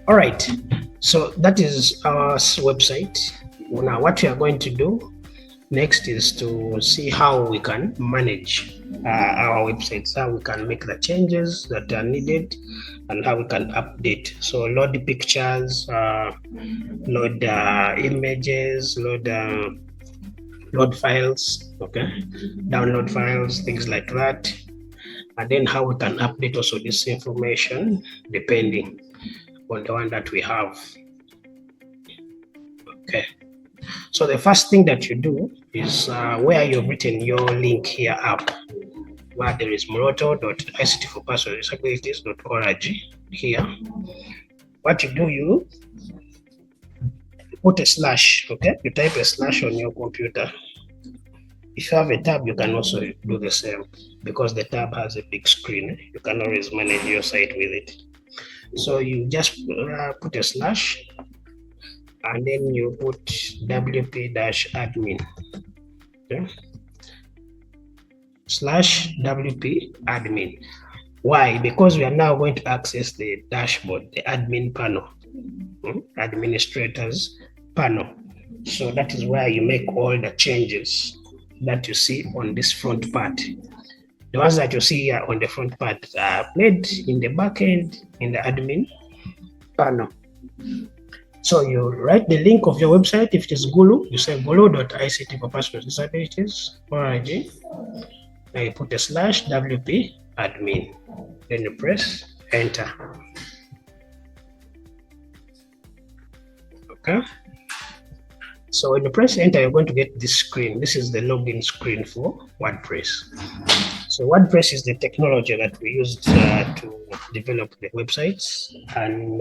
All right, so that is our website. Now what we are going to do next is to see how we can manage our websites, how we can make the changes that are needed, and how we can update. So load the pictures, load images, load files, okay, download files, things like that, and then how we can update also this information depending on the one that we have. Okay, so the first thing that you do is where you've written your link here up, where there is moroto.ictforpersonswithdisabilities.org here. What you do, you put a slash, okay? You type a slash on your computer. If you have a tab, you can also do the same, because the tab has a big screen. You can always manage your site with it. So you just put a slash, and then you put wp-admin, okay? /wp-admin. Why? Because we are now going to access the dashboard, the admin panel, administrators panel. So that is where you make all the changes that you see on this front part. The ones that you see here on the front part are made in the back end in the admin panel. So you write the link of your website. If it is Gulu, you say gulu.ictforpersonswithdisabilities.org. Now you put a /wp admin. Then you press enter. Okay. So when you press enter, you're going to get this screen. This is the login screen for WordPress. So WordPress is the technology that we used to develop the websites, and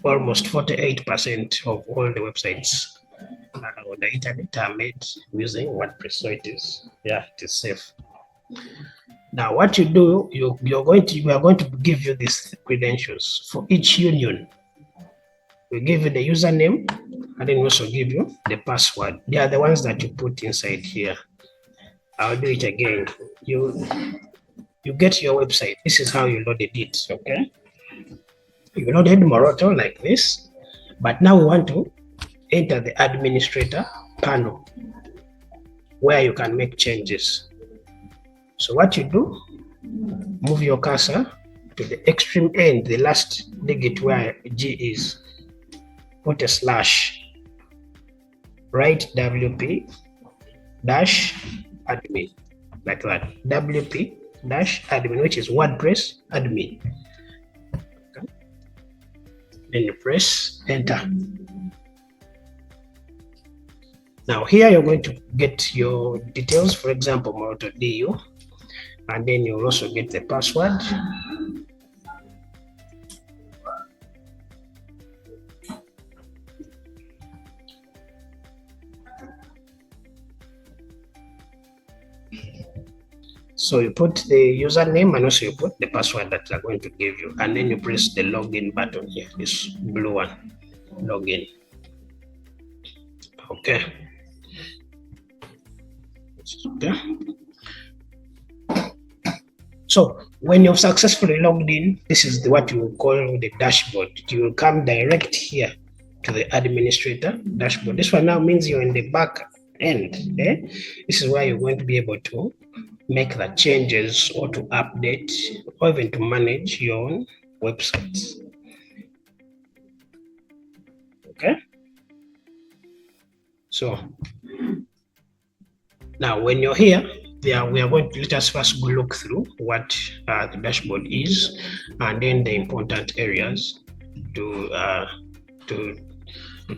almost 48% of all the websites on the internet are made using WordPress. So it is safe. Now what you do, we are going to give you these credentials for each union. We give you the username, and then we also give you the password. They are the ones that you put inside here. I'll do it again. You get your website. This is how you loaded it, okay? You loaded Moroto like this, but now we want to enter the administrator panel where you can make changes. So what you do, move your cursor to the extreme end, the last digit where G is, put a slash, write wp-admin, like that, wp-admin, which is WordPress admin. Okay. Then you press enter. Now here you're going to get your details, for example, Moroto.du, and then you'll also get the password. So you put the username, and also you put the password that they're going to give you, and then you press the login button here, this blue one, login. Okay. Okay. So when you've successfully logged in, this is what you call the dashboard. You will come direct here to the administrator dashboard. This one now means you're in the back end. This is where you're going to be able to make the changes, or to update, or even to manage your own websites. Okay. So now when you're here, we are going to, let us first go look through what the dashboard is, and then the important areas to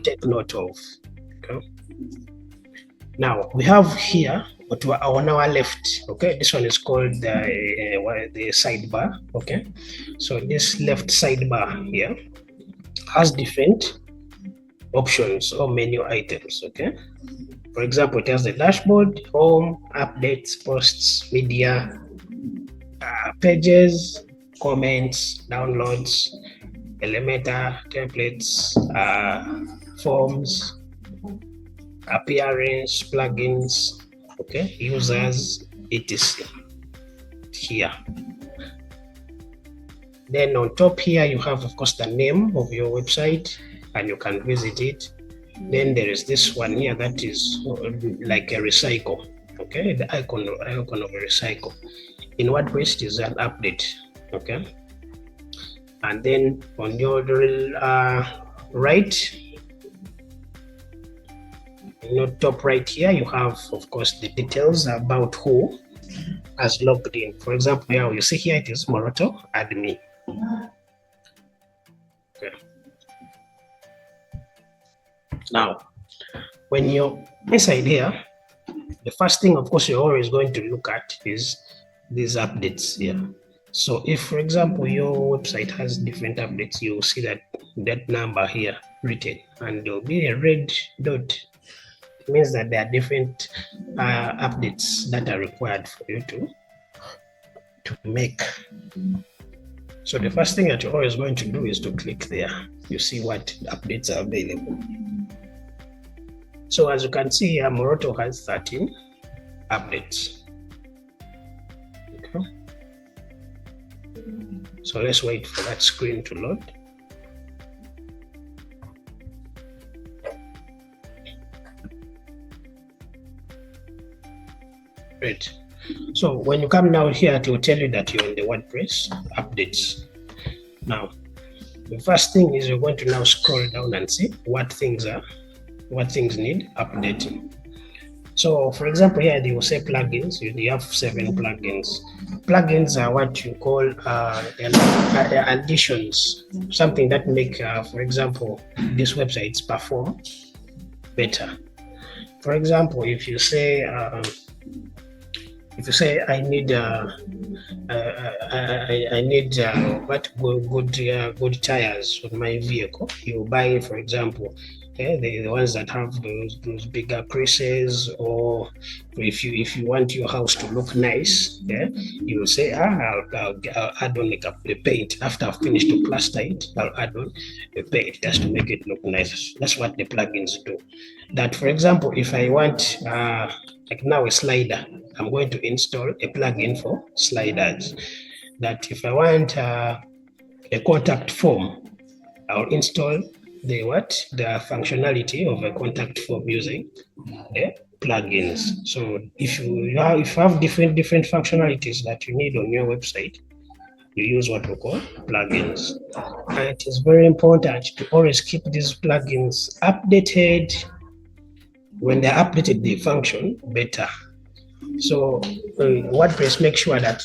take note of. Okay. Now we have here on our left, okay, this one is called the sidebar. Okay, so this left sidebar here has different options or menu items. Okay, for example, it has the dashboard, home, updates, posts, media, pages, comments, downloads, Elementor, templates, forms, appearance, plugins, okay, users, etc. here. Then on top here, you have, of course, the name of your website, and you can visit it. Then there is this one here that is like a recycle. Okay, the icon of a recycle. In WordPress it is an update. Okay, and then on your right, top right here, you have, of course, the details about who has logged in. For example, here you see here it is Moroto admin. Okay. Now, when you're inside here, the first thing, of course, you're always going to look at is these updates here. So if, for example, your website has different updates, you'll see that number here written, and there'll be a red dot. It means that there are different updates that are required for you to make. So the first thing that you're always going to do is to click there. You see what updates are available. So as you can see here, Moroto has 13 updates. Okay. So let's wait for that screen to load. Great. So when you come now here, it will tell you that you're in the WordPress updates. Now, the first thing is you're going to now scroll down and see what things need updating. So for example, here they will say plugins. You have 7 plugins. Plugins are what you call additions, something that make, for example, these websites perform better. For example, if you say I need good tires on my vehicle, you buy, for example, the ones that have those bigger creases, or if you want your house to look nice, you will say, I'll add on the paint. After I've finished to plaster it, I'll add on the paint just to make it look nice. That's what the plugins do. That, for example, if I want like now a slider, I'm going to install a plugin for sliders. That if I want a contact form, I'll install the functionality of a contact form using the plugins. So if you have different functionalities that you need on your website, you use what we call plugins. And it is very important to always keep these plugins updated. When they're updated, they function better. So WordPress makes sure that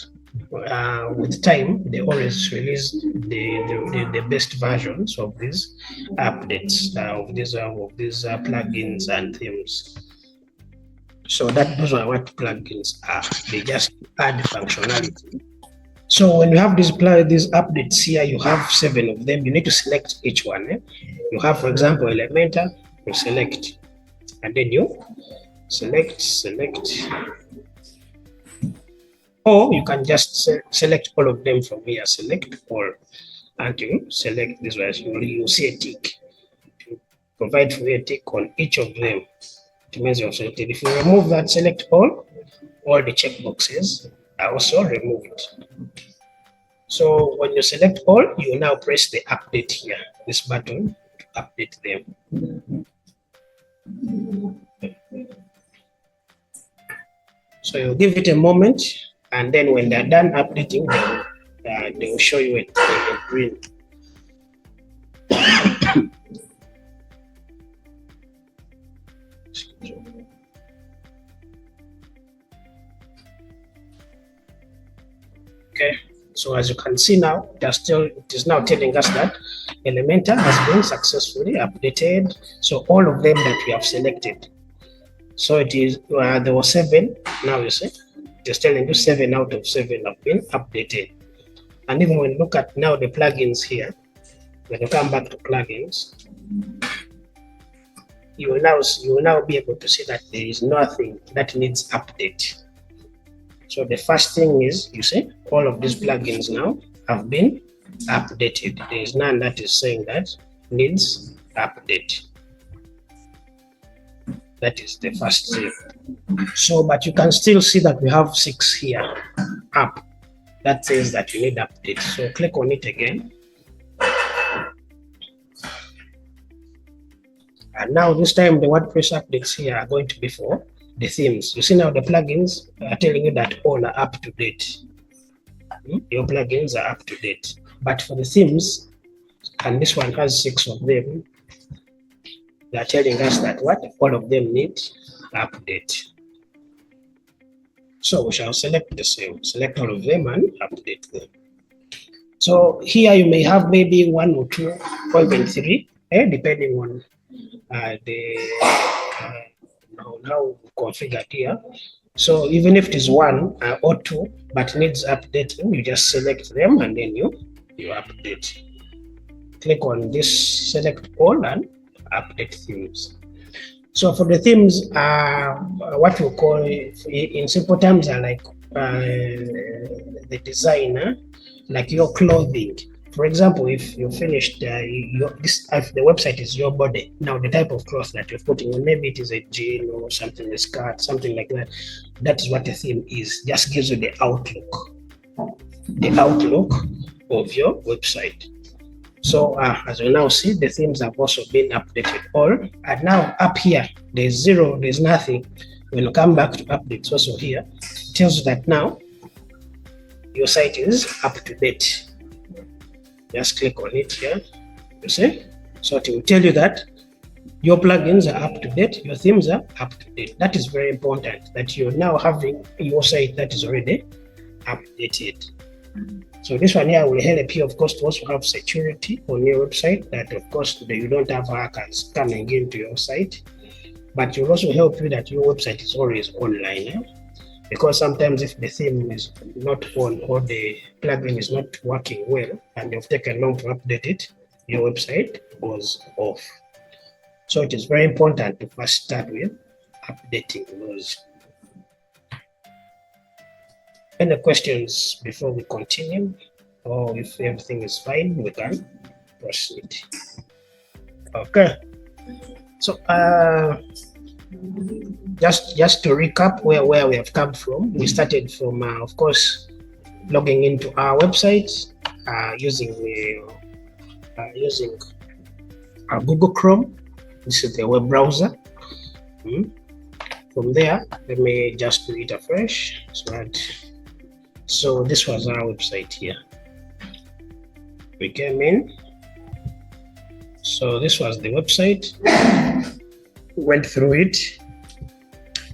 with time, they always release the best versions of these updates, of these plugins and themes. So those are what plugins are. They just add functionality. So when you have these updates here, you have 7 of them. You need to select each one. You have, for example, Elementor. You select, and then you select. Or you can just select all of them from here. Select all, and you select this one. You see a tick. To provide for you a tick on each of them, it means you have selected. If you remove that, select all the checkboxes are also removed. So when you select all, you now press the update here, this button, to update them. So you give it a moment, and then when they're done updating, they will show you a green. Okay, so as you can see now, it is now telling us that Elementor has been successfully updated. So all of them that we have selected. So it is there were 7. Now you see, it is telling you 7 out of 7 have been updated. And even when you look at now the plugins here, when you come back to plugins, you will now be able to see that there is nothing that needs update. So the first thing is, you see, all of these plugins now have been updated. There is none that is saying that needs update. That is the first thing. So, but you can still see that we have 6 here up. that says that you need update. So click on it again. And now this time the WordPress updates here are going to be for the themes. You see now the plugins are telling you that all are up to date. Your plugins are up to date. But for the themes, and this one has 6 of them, they are telling us that what? All of them need update. So we shall select the same, select all of them and update them. So here you may have maybe 1 or 2 or even 3, depending on how configured here. So even if it is 1 or 2 but needs updating, you just select them and then you update. Click on this, select all and update themes. So for the themes, what we call in simple terms are like the designer, like your clothing. For example, if you finished if the website is your body, now the type of cloth that you're putting on, maybe it is a jean or something, a skirt, something like that. That is what the theme is. Just gives you the outlook of your website. So as you now see, the themes have also been updated all. And now up here, there's 0, there's nothing. When you come back to updates also here, it tells you that now your site is up to date. Just click on it here, you see? So it will tell you that your plugins are up to date, your themes are up to date. That is very important, that you're now having your site that is already updated. So this one here will help you, of course, to also have security on your website, that of course you don't have hackers coming into your site, but it will also help you that your website is always online. Because sometimes if the theme is not on or the plugin is not working well and you've taken long to update it, your website goes off. So it is very important to first start with updating those. Any questions before we continue? Or if everything is fine, we can proceed. Okay. So just to recap where we have come from, we started from, of course, logging into our website using our Google Chrome. This is the web browser. From there, let me just do it afresh. So this was our website here. We came in. So this was the website. Went through it,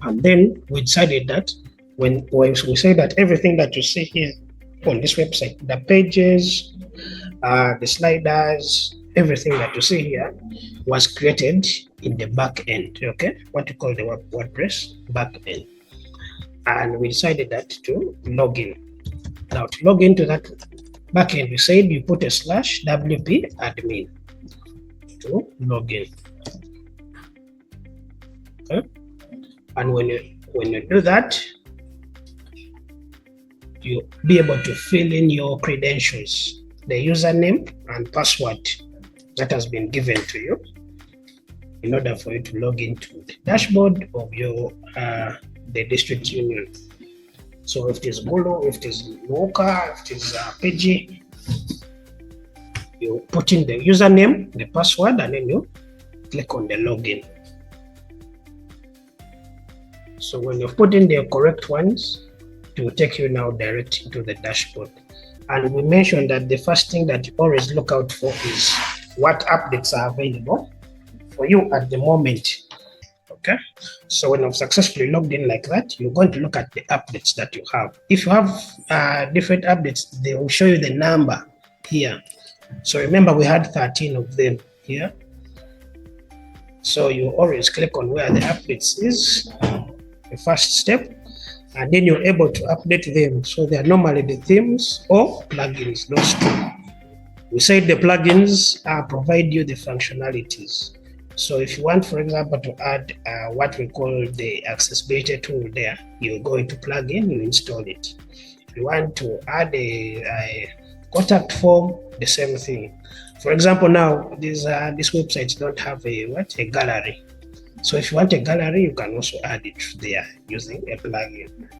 and then we decided that when we say that everything that you see here on this website, the pages, the sliders, everything that you see here was created in the back end, okay? What you call the WordPress back end. And we decided that to log in. Now to log into that back end, we said you put a /wp admin to log in. Okay. And when you do that, you'll be able to fill in your credentials, the username and password that has been given to you in order for you to log into the dashboard of your the district union. So if it is Gulu, if it is Luoka, if it is Pidgey, you put in the username, the password, and then you click on the login. So when you've put in the correct ones, it will take you now directly to the dashboard. And we mentioned that the first thing that you always look out for is what updates are available for you at the moment. Okay, so when I've successfully logged in like that, you're going to look at the updates that you have. If you have different updates, they will show you the number here. So remember, we had 13 of them here. So you always click on where the updates is, the first step, and then you're able to update them. So they are normally the themes or plugins, those two. We said the plugins provide you the functionalities. So if you want, for example, to add what we call the accessibility tool there, you go into plugin, you install it. If you want to add a contact form, the same thing. For example, now these websites don't have a gallery. So if you want a gallery, you can also add it there using a plugin.